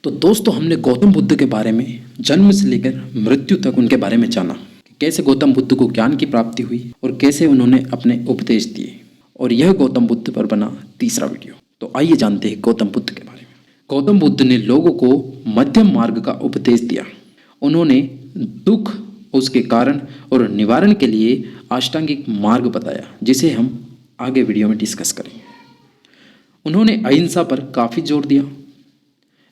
तो दोस्तों हमने गौतम बुद्ध के बारे में जन्म से लेकर मृत्यु तक उनके बारे में जाना कि कैसे गौतम बुद्ध को ज्ञान की प्राप्ति हुई और कैसे उन्होंने अपने उपदेश दिए। और यह गौतम बुद्ध पर बना तीसरा वीडियो। तो आइए जानते हैं गौतम बुद्ध के बारे में। गौतम बुद्ध ने लोगों को मध्यम मार्ग का उपदेश दिया। उन्होंने दुख, उसके कारण और निवारण के लिए अष्टांगिक मार्ग बताया, जिसे हम आगे वीडियो में डिस्कस करेंगे। उन्होंने अहिंसा पर काफ़ी जोर दिया,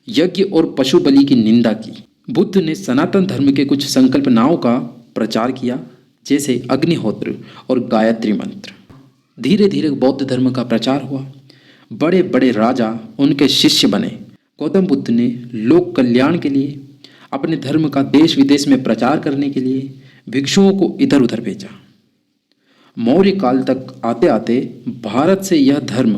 यज्ञ और पशु बलि की निंदा की। बुद्ध ने सनातन धर्म के कुछ संकल्पनाओं का प्रचार किया, जैसे अग्निहोत्र और गायत्री मंत्र। धीरे धीरे बौद्ध धर्म का प्रचार हुआ। बड़े बड़े राजा उनके शिष्य बने। गौतम बुद्ध ने लोक कल्याण के लिए, अपने धर्म का देश विदेश में प्रचार करने के लिए भिक्षुओं को इधर उधर भेजा। मौर्य काल तक आते आते भारत से यह धर्म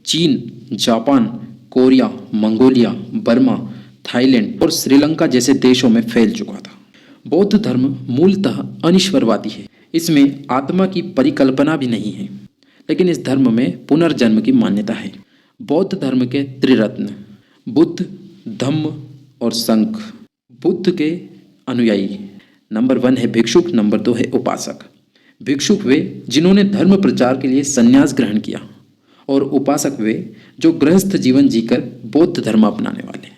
चीन, Japan, Korea, Mongolia, Burma, Thailand और श्रीलंका जैसे देशों में फैल चुका था। बौद्ध धर्म मूलतः अनिश्वरवादी है। इसमें आत्मा की परिकल्पना भी नहीं है, लेकिन इस धर्म में पुनर्जन्म की मान्यता है। बौद्ध धर्म के त्रिरत्न बुद्ध, धम्म और संघ। बुद्ध के अनुयायी नंबर 1 है भिक्षुक, नंबर 2 है उपासक। भिक्षुक वे जिन्होंने धर्म प्रचार के लिए संन्यास ग्रहण किया, और उपासक वे जो गृहस्थ जीवन जीकर बौद्ध धर्म अपनाने वाले हैं।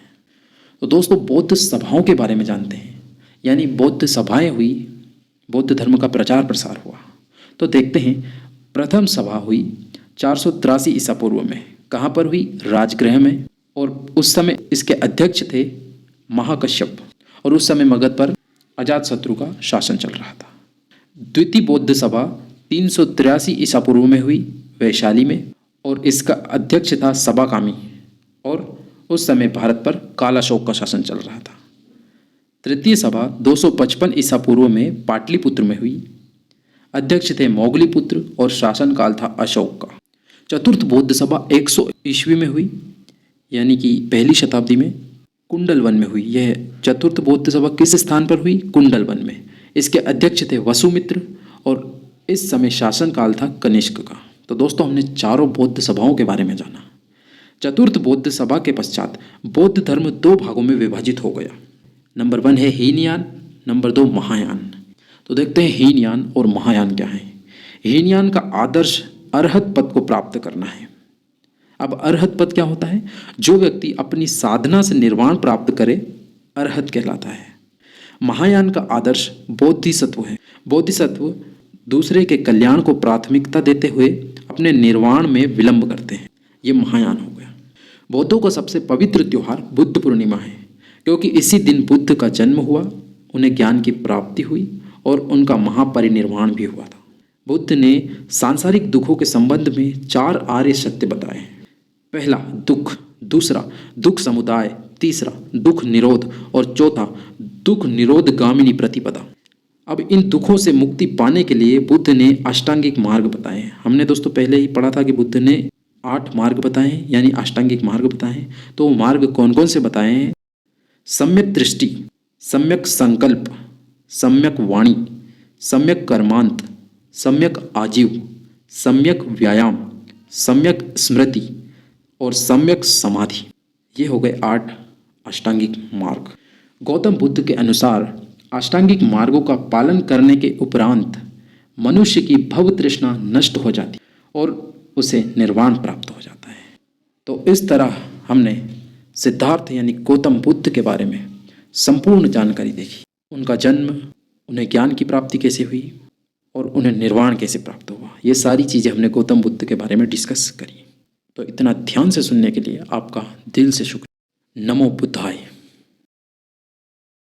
तो दोस्तों बौद्ध सभाओं के बारे में जानते हैं, यानी बौद्ध सभाएं हुई, बौद्ध धर्म का प्रचार प्रसार हुआ। तो देखते हैं, प्रथम सभा हुई 483 ईसा पूर्व में। कहाँ पर हुई? राजगृह में। और उस समय इसके अध्यक्ष थे महाकश्यप, और उस समय मगध पर अजातशत्रु का शासन चल रहा था। द्वितीय बौद्ध सभा 383 ईसा पूर्व में हुई वैशाली में, और इसका अध्यक्ष था सबाकामी, और उस समय भारत पर कालाशोक का शासन चल रहा था। तृतीय सभा 255 ईसा पूर्व में पाटलिपुत्र में हुई। अध्यक्ष थे मोगलीपुत्र, और शासन काल था अशोक का। चतुर्थ बौद्ध सभा 100 ईस्वी में हुई, यानी कि पहली शताब्दी में, कुंडलवन में हुई। यह चतुर्थ बौद्ध सभा किस स्थान पर हुई? कुंडलवन में। इसके अध्यक्ष थे वसुमित्र, और इस समय शासन काल था कनिष्क का। तो दोस्तों हमने चारों बौद्ध सभाओं के बारे में जाना। चतुर्थ बौद्ध सभा के पश्चात बौद्ध धर्म 2 भागों में विभाजित हो गया। नंबर 1 है हीनयान, नंबर 2 महायान। तो देखते हैं हीनयान और महायान क्या है। हीनयान का आदर्श अरहत पद को प्राप्त करना है। अब अरहत पद क्या होता है? जो व्यक्ति अपनी साधना से निर्वाण प्राप्त करे, अरहत कहलाता है। महायान का आदर्श बोधिसत्व है। बोधिसत्व दूसरे के कल्याण को प्राथमिकता देते हुए अपने निर्वाण में विलंब करते हैं। ये महायान हो गया। बौद्धों का सबसे पवित्र त्योहार बुद्ध पूर्णिमा है, क्योंकि इसी दिन बुद्ध का जन्म हुआ, उन्हें ज्ञान की प्राप्ति हुई और उनका महापरिनिर्वाण भी हुआ था। बुद्ध ने सांसारिक दुखों के संबंध में 4 आर्य सत्य बताए हैं। पहला दुख, दूसरा दुख समुदाय, तीसरा दुख निरोध, और चौथा दुख निरोध गामिनी प्रतिपदा। अब इन दुखों से मुक्ति पाने के लिए बुद्ध ने अष्टांगिक मार्ग बताए हैं। हमने दोस्तों पहले ही पढ़ा था कि बुद्ध ने 8 मार्ग बताए हैं, यानी अष्टांगिक मार्ग बताए हैं। तो वो मार्ग कौन कौन से बताए हैं? सम्यक दृष्टि, सम्यक संकल्प, सम्यक वाणी, सम्यक कर्मांत, सम्यक आजीव, सम्यक व्यायाम, सम्यक स्मृति और सम्यक समाधि। ये हो गए 8 अष्टांगिक मार्ग। गौतम बुद्ध के अनुसार अष्टांगिक मार्गों का पालन करने के उपरांत मनुष्य की भव तृष्णा नष्ट हो जाती और उसे निर्वाण प्राप्त हो जाता है। तो इस तरह हमने सिद्धार्थ यानी गौतम बुद्ध के बारे में संपूर्ण जानकारी देखी। उनका जन्म, उन्हें ज्ञान की प्राप्ति कैसे हुई और उन्हें निर्वाण कैसे प्राप्त हुआ। ये सारी चीज़ें हमने गौतम बुद्ध के बारे में डिस्कस करी। तो इतना ध्यान से सुनने के लिए आपका दिल से शुक्रिया। नमो बुद्धाय।